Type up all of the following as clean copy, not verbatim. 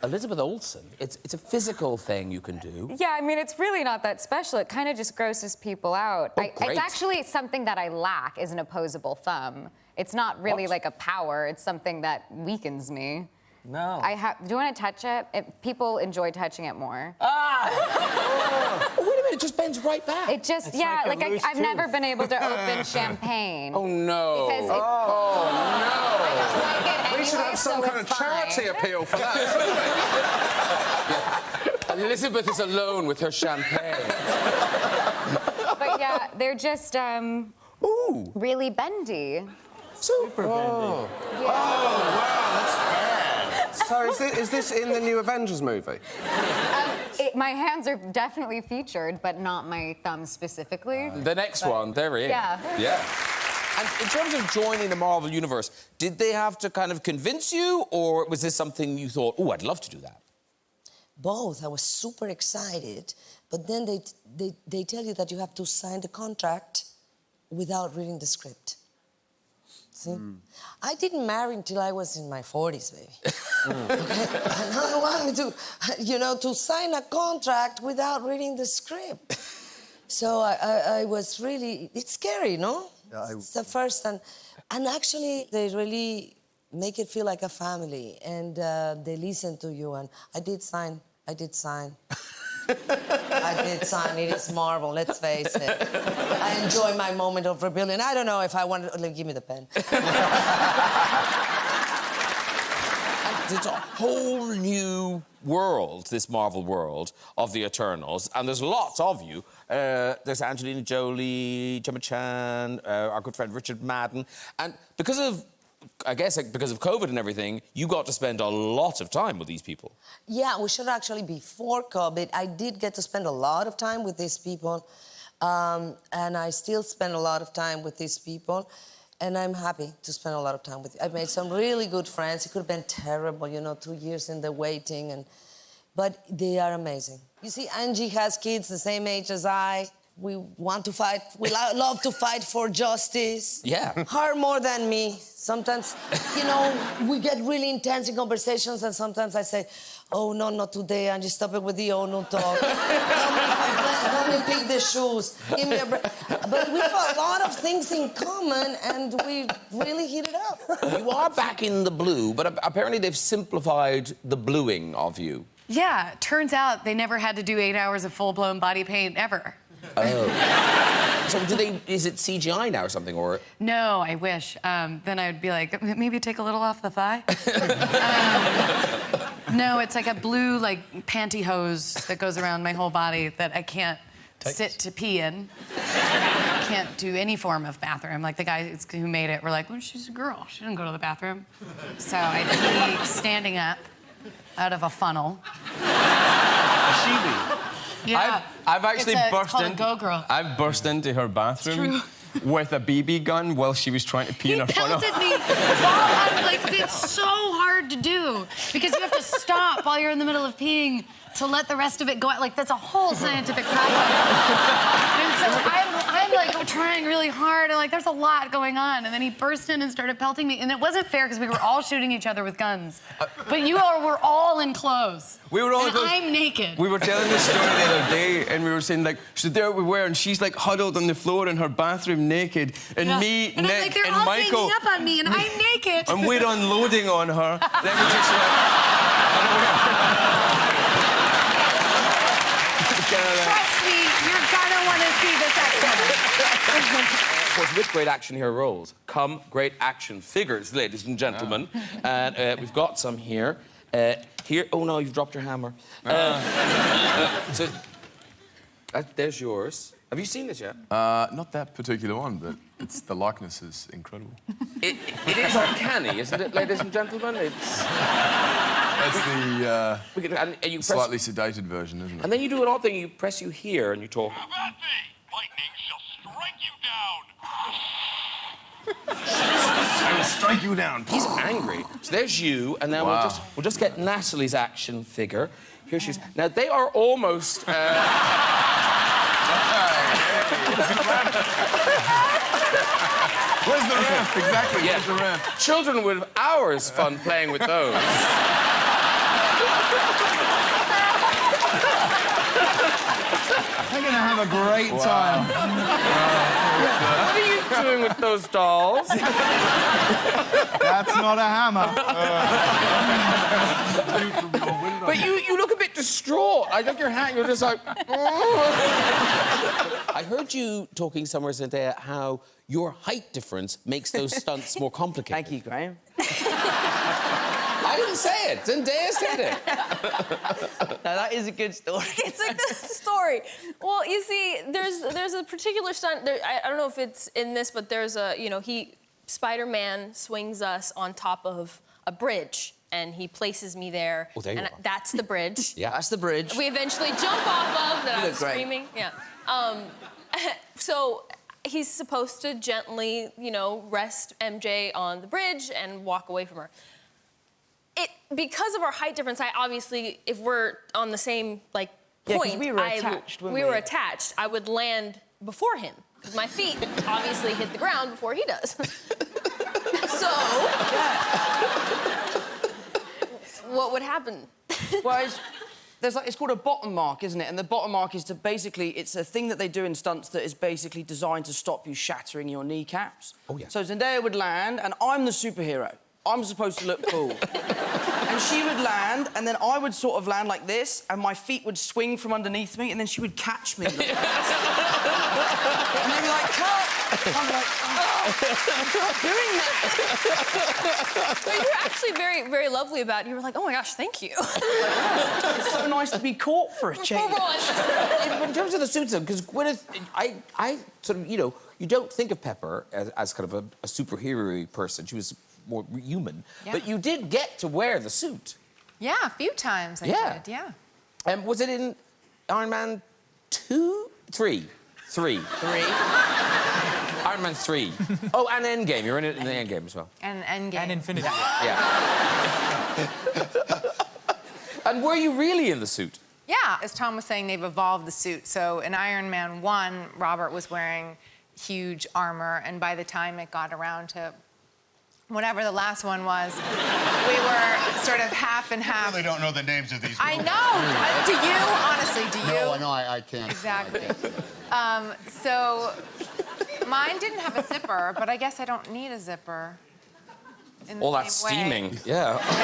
Elizabeth Olsen, it's a physical thing you can do. Yeah, I mean, it's really not that special. It kind of just grosses people out. Oh, great. It's actually something that I lack is an opposable thumb. It's not really like a power. It's something that weakens me. No. Do you want to touch it? People enjoy touching it more. Ah! Oh, wait a minute, it just bends right back. It just, I've never been able to open champagne. Oh, no. Because no. I don't like it anyway, We should have some kind of charity appeal for that, shouldn't we? Yeah. Elizabeth is alone with her champagne. But yeah, they're just Ooh. really bendy. Super bendy. Yeah. Oh, wow, that's bad. So is this in the new Avengers movie? My hands are definitely featured, but not my thumbs specifically. The next one, there he is. Yeah. Yeah. And in terms of joining the Marvel Universe, did they have to kind of convince you, or was this something you thought, oh, I'd love to do that? Both. I was super excited, but then they tell you that you have to sign the contract without reading the script. See? I didn't marry until I was in my 40s, baby. Okay? And I wanted to, to sign a contract without reading the script. So I was really, it's scary, no? Yeah, it's the first, and actually they really make it feel like a family, and they listen to you, and I did sign. I did sign. It is Marvel, let's face it. I enjoy my moment of rebellion. I don't know if I want to... Give me the pen. It's a whole new world, this Marvel world of the Eternals, and there's lots of you. There's Angelina Jolie, Gemma Chan, our good friend Richard Madden, and because of COVID and everything, you got to spend a lot of time with these people. Yeah, we should actually, before COVID, I did get to spend a lot of time with these people, and I still spend a lot of time with these people, and I'm happy to spend a lot of time with you. I've made some really good friends. It could have been terrible, 2 years in the waiting, but they are amazing. You see, Angie has kids the same age as I. We want to fight. We love to fight for justice. Yeah. Her more than me. Sometimes, we get really intense in conversations, and sometimes I say, oh, no, not today, Angie, stop it with the oh, no talk. Let me pick the shoes. Give me a break. But we have a lot of things in common, and we really hit it up. You are back in the blue, but apparently they've simplified the bluing of you. Yeah, turns out they never had to do 8 hours of full-blown body paint ever. Oh. So is it CGI now or something, or...? No, I wish. Then I would be like, maybe take a little off the thigh? No, it's like a blue, pantyhose that goes around my whole body that I can't sit to pee in. I can't do any form of bathroom. Like, the guys who made it were like, well, she's a girl. She didn't go to the bathroom. So I pee standing up out of a funnel. A sheebie. Yeah. I've actually I've burst into her bathroom with a BB gun while she was trying to pee in her funnel. He pelted me it's so hard to do because you have to stop while you're in the middle of peeing to let the rest of it go out. That's a whole scientific process. And so I'm trying really hard, and there's a lot going on. And then he burst in and started pelting me, and it wasn't fair because we were all shooting each other with guns. But you all were all in clothes. We were all and in clothes. I'm naked. We were telling this story the other day, and we were saying so there we were, and she's huddled on the floor in her bathroom naked, and me, and Nick, they're and all Michael. ganging up on me, and I'm naked. And we're unloading on her. Then we just Trust me, you're gonna want to see this action. Of course, with great action hero roles come great action figures, ladies and gentlemen. And we've got some here. Here, oh no, you've dropped your hammer. So, there's yours. Have you seen this yet? Not that particular one, but the likeness is incredible. It is uncanny, isn't it, ladies and gentlemen? It's the you slightly sedated version, isn't it? And then you do an odd thing. You press you here and you talk. Lightning shall strike you down. I will strike you down. He's angry. So there's you, and then we'll just get Natalie's action figure. Here she is. Now they are almost. Where's the ramp? Exactly. Yeah. Where's the ramp? Children would have hours fun playing with those. They're gonna have a great time. What are you doing with those dolls? That's not a hammer. But you look a bit distraught. I look at your hat, you're just like... I heard you talking somewhere, Zendaya, how your height difference makes those stunts more complicated. Thank you, Graham. I didn't say it. Zendaya said it. Now, that is a good story. It's a good story. Well, you see, there's a particular stunt. I don't know if it's in this, but there's a, Spider-Man swings us on top of a bridge, and he places me there. Oh, there you and are. That's the bridge. Yeah, that's the bridge. We eventually jump off of that. I'm look great. screaming. Yeah. So he's supposed to gently, rest MJ on the bridge and walk away from her. Because of our height difference, obviously, if we're on the same point, Yeah, 'cause we were attached, weren't we we? were attached. I would land before him because my feet obviously hit the ground before he does. So, what would happen? Well, it's called a bottom mark, isn't it? And the bottom mark is it's a thing that they do in stunts that is basically designed to stop you shattering your kneecaps. Oh, yeah. So Zendaya would land, and I'm the superhero. I'm supposed to look cool. And she would land, and then I would sort of land like this, and my feet would swing from underneath me, and then she would catch me. And they'd be like, cut! I'm like, oh, I'm not doing that. But you were actually very, very lovely about it. You were like, oh my gosh, thank you. It's so nice to be caught for a change. In terms of the suits, though, because Gwyneth, I sort of, you don't think of Pepper as kind of a superhero person. She was more human. Yeah. But you did get to wear the suit. Yeah, a few times I did, yeah. Was it in Iron Man 2? 3? 3. 3. Iron Man 3. Oh, and Endgame. You're in it in the Endgame as well. And Endgame. And Infinity. Yeah. And were you really in the suit? Yeah, as Tom was saying, they've evolved the suit. So in Iron Man 1, Robert was wearing huge armor, and by the time it got around to whatever the last one was, we were sort of half and half. I really don't know the names of these. I know. Do you? Honestly, do you? No, I know. I can't. Exactly. So mine didn't have a zipper, but I guess I don't need a zipper. In the All that same way. steaming. Yeah. Exactly.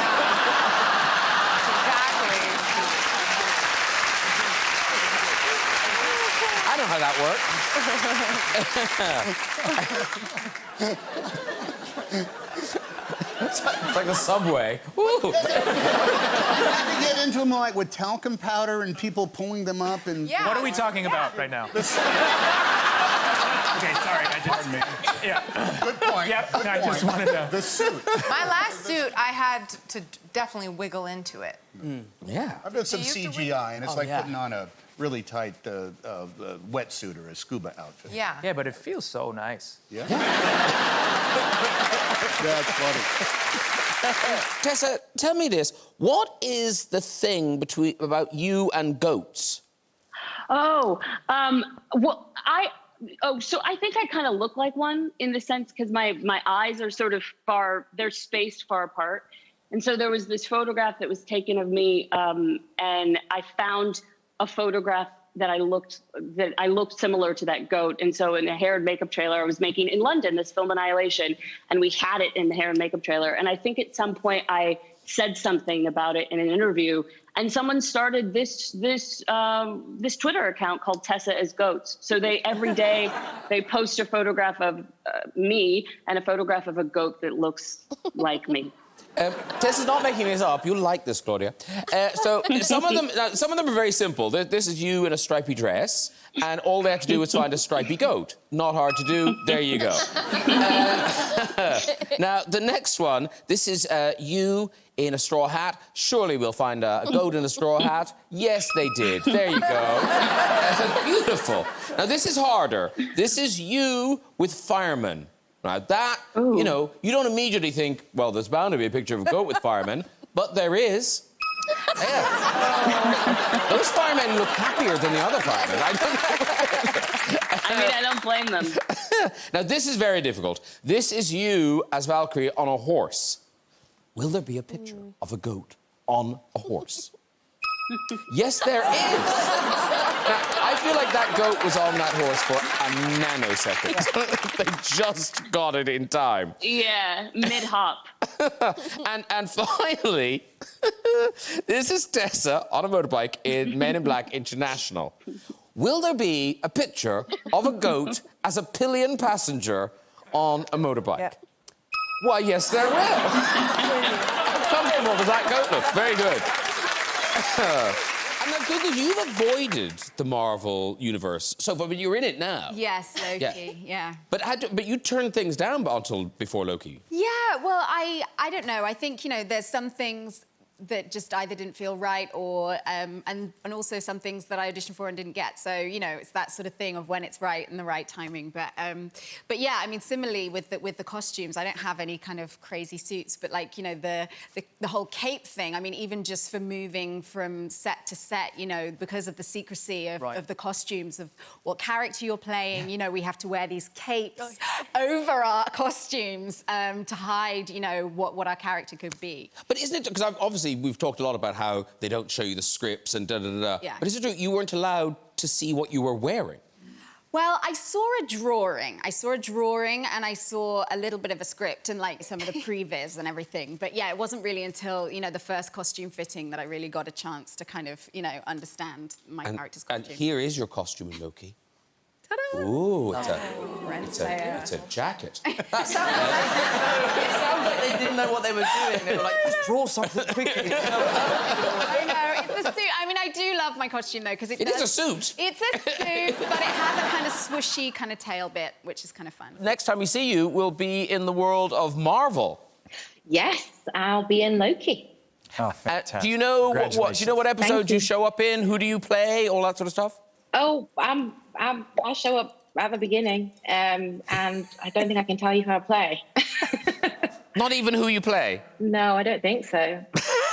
I know how that works. It's like the subway. Woo. You have to get into them like with talcum powder and people pulling them up and. Yeah. What are we talking about right now? Okay, sorry. Pardon me. Yeah. Good point. Yep. Good I just point. wanted to. The suit. My last suit, I had to definitely wiggle into it. Yeah. I've done some Do you have to CGI, and it's Oh, like yeah. putting on a really tight wetsuit or a scuba outfit. Yeah. Yeah, but it feels so nice. Yeah. That's funny. Tessa, tell me this. What is the thing about you and goats? Well, so I think I kind of look like one in the sense because my eyes are sort of they're spaced far apart. And so there was this photograph that was taken of me, and I found a photograph that I looked similar to that goat. And so in a hair and makeup trailer I was making in London, this film Annihilation, and we had it in the hair and makeup trailer. And I think at some point I said something about it in an interview, and someone started this Twitter account called Tessa as Goats. So every day they post a photograph of me and a photograph of a goat that looks like me. Tessa's not making this up. You'll like this, Claudia. So some of them are very simple. This is you in a stripy dress, and all they have to do is find a stripy goat. Not hard to do. There you go. Now, the next one, this is you in a straw hat. Surely we'll find a goat in a straw hat. Yes, they did. There you go. Beautiful. Now, this is harder. This is you with firemen. Now, that, you don't immediately think, well, there's bound to be a picture of a goat with firemen, but there is. Yeah. Those firemen look happier than the other firemen. I don't blame them. Now, this is very difficult. This is you as Valkyrie on a horse. Will there be a picture of a goat on a horse? Yes, there is. Now, I feel like that goat was on that horse for a nanosecond. They just got it in time. Yeah, mid-hop. And finally, this is Tessa on a motorbike in Men in Black International. Will there be a picture of a goat as a pillion passenger on a motorbike? Yep. Why, yes, there will. How comfortable does that goat look? Very good. And that's good that you've avoided the Marvel universe so far, but you're in it now. Yes, Loki, yeah. But you turned things down until before Loki. Yeah, well, I don't know. I think, you know, there's some things that just either didn't feel right or and also some things that I auditioned for and didn't get. So, you know, it's that sort of thing of when it's right and the right timing. But yeah, I mean, similarly with the costumes, I don't have any kind of crazy suits, but like, you know, the whole cape thing, I mean, even just for moving from set to set, you know, because of the secrecy of the costumes, of what character you're playing, you know, we have to wear these capes over our costumes to hide, you know, what our character could be. But isn't it, because obviously we've talked a lot about how they don't show you the scripts and da-da-da-da. Yeah. But is it true you weren't allowed to see what you were wearing? Well, I saw a drawing. And I saw a little bit of a script and like some of the previs and everything. But yeah, it wasn't really until, you know, the first costume fitting that I really got a chance to kind of, you know, understand my character's costume. And here is your costume in Loki. Ta-da! Ooh, it's a jacket. That sounds like they didn't know what they were doing. They were like, just draw something quickly. I know, it's a suit. I mean, I do love my costume, though, because it is a suit. It's a suit, but it has a kind of swooshy kind of tail bit, which is kind of fun. Next time we see you, we'll be in the world of Marvel. Yes, I'll be in Loki. Oh, fantastic. Do you know what episode you show up in? Who do you play? All that sort of stuff? Oh, I show up at the beginning, and I don't think I can tell you who I play. Not even who you play? No, I don't think so.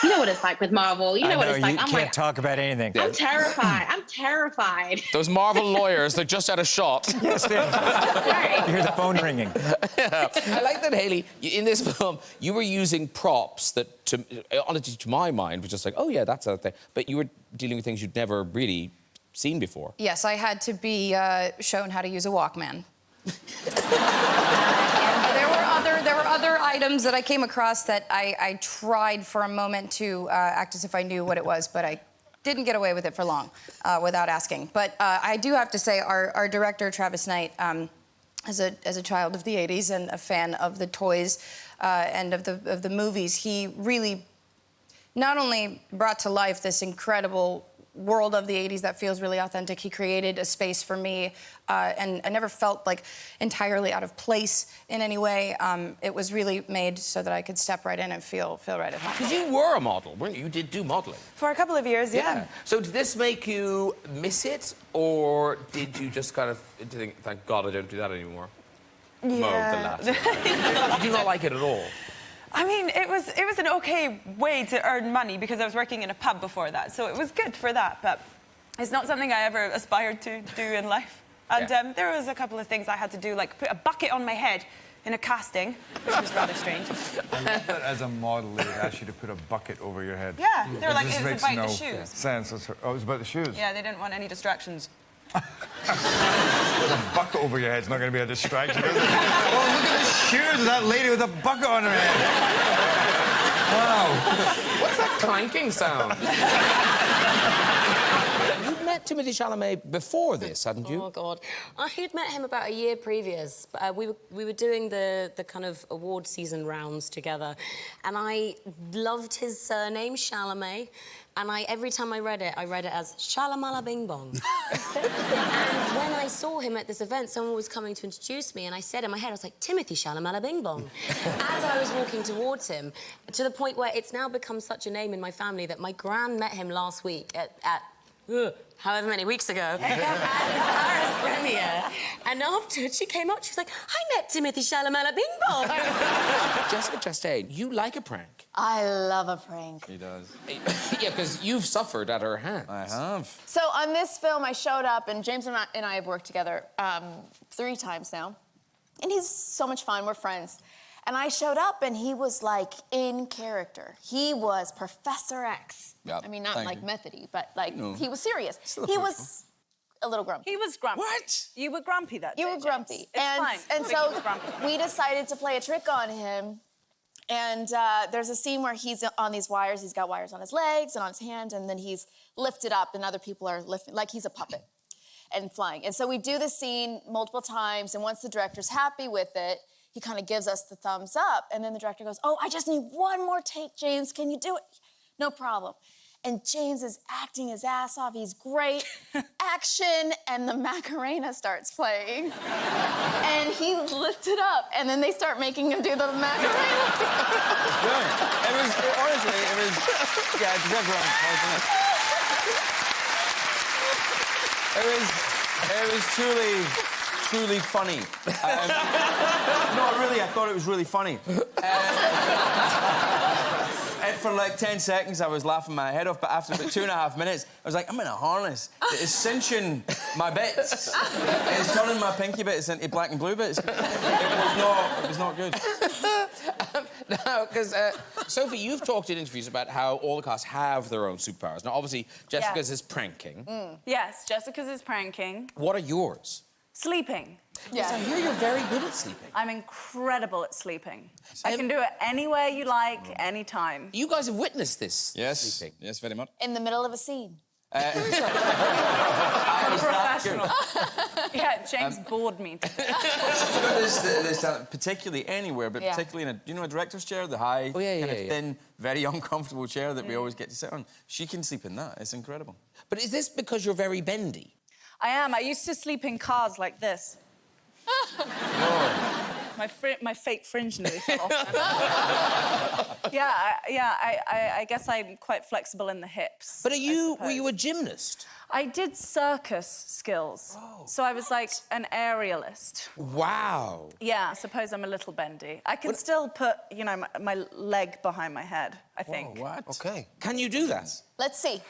You know what it's like with Marvel. You know what it's like. You can't talk about anything. I'm terrified. I'm terrified. Those Marvel lawyers, they're just out of shot. Yes, they are. You hear the phone ringing. I like that, Hayley, in this film, you were using props that, honestly, to my mind, was just like, oh, yeah, that's a thing. But you were dealing with things you'd never really seen before. Yes, I had to be shown how to use a Walkman. There were other items that I came across that I tried for a moment to act as if I knew what it was, but I didn't get away with it for long without asking. But I do have to say, our director, Travis Knight, as a child of the 80s and a fan of the toys and of the movies, he really not only brought to life this incredible world of the 80s that feels really authentic. He created a space for me, and I never felt like entirely out of place in any way. It was really made so that I could step right in and feel right at home. Because you were a model, weren't you? You did do modelling. For a couple of years, yeah. So did this make you miss it, or did you just kind of think, thank God I don't do that anymore? Yeah. Did you not like it at all? I mean, it was an okay way to earn money because I was working in a pub before that, so it was good for that, but it's not something I ever aspired to do in life. And there was a couple of things I had to do, like put a bucket on my head in a casting, which was rather strange. I love that as a model, they would ask you to put a bucket over your head. Yeah, they were like, This it was makes about no the shoes. sense. Oh, it was about the shoes. Yeah, they didn't want any distractions. A bucket over your head's not going to be a distraction, is it? Oh, look at the shoes of that lady with a bucket on her head. Wow. What's that clanking sound? You'd met Timothée Chalamet before this, hadn't you? Oh, God. I had met him about a year previous. We were doing the kind of award season rounds together, and I loved his surname, Chalamet. And every time I read it as Shalamala Bing Bong. And when I saw him at this event, someone was coming to introduce me, and I said in my head, I was like, Timothée Shalamala Bing Bong. As I was walking towards him, to the point where it's now become such a name in my family that my gran met him last week at however many weeks ago, at the Paris premiere. And afterwards, she came up, she was like, I met Timothée Chalamet Bing Bong. Jessica Chastain, you like a prank. I love a prank. He does. Yeah, because you've suffered at her hands. I have. So on this film, I showed up, and James and I have worked together 3 times now. And he's so much fun, we're friends. And I showed up, and he was like in character. He was Professor X. Yep, I mean, not thank like you. methody, but like No. he was serious. Still He approachable. was a little grumpy. He was grumpy. What? You were grumpy that day. You were grumpy. And He so was grumpy. we decided to play a trick on him. And there's a scene where he's on these wires. He's got wires on his legs and on his hand, and then he's lifted up, and other people are lifting, like he's a puppet and flying. And so we do the scene multiple times, and once the director's happy with it, he kind of gives us the thumbs up, and then the director goes, "Oh, I just need one more take, James. Can you do it?" No problem. And James is acting his ass off. He's great. Action, and the Macarena starts playing. And he lifted up, and then they start making him do the Macarena. It's brilliant. Honestly, it was, yeah, it deserves around It was truly funny. No, really, I thought it was really funny. And for like 10 seconds, I was laughing my head off, but after about 2.5 minutes, I was like, I'm in a harness. It's cinching my bits. It's turning my pinky bits into black and blue bits. It was not good. Now, because, Sophie, you've talked in interviews about how all the cast have their own superpowers. Now, obviously, Jessica's is pranking. Yes, Jessica's is pranking. What are yours? Sleeping. Yes, I hear you're very good at sleeping. I'm incredible at sleeping. I can do it anywhere you like, anytime. You guys have witnessed this sleeping. Yes, very much. In the middle of a scene. Professional. Yeah, James bored me. This talent, particularly anywhere, but Yeah. particularly in a, you know, a director's chair, the high, kind of yeah. thin, very uncomfortable chair that we always get to sit on. She can sleep in that. It's incredible. But is this because you're very bendy? I am. I used to sleep in cars like this. My fake fringe nearly fell off. I guess I'm quite flexible in the hips. But were you a gymnast? I did circus skills. So I was like an aerialist. Wow. Yeah, I suppose I'm a little bendy. I can still put, you know, my leg behind my head, I think. Whoa, what? Okay. Can you do that? Let's see.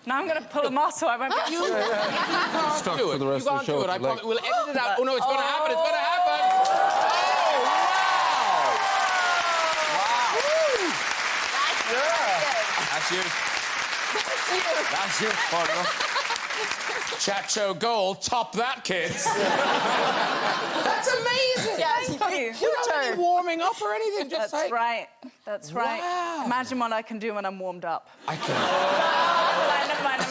Now I'm going to pull a muscle. I won't be able to... You can't Stuck do for it. the rest You of the can't show do it. if I you like. promise. We'll edit it out. Oh, no, it's going to happen. It's going to happen. That's yours. That's yours, partner. Chat show goal. Top that, kids. That's amazing. Yeah, Thank you. You don't have any warming up or anything. Just That's like... right. That's right. Wow. Imagine what I can do when I'm warmed up. I can. Never mind.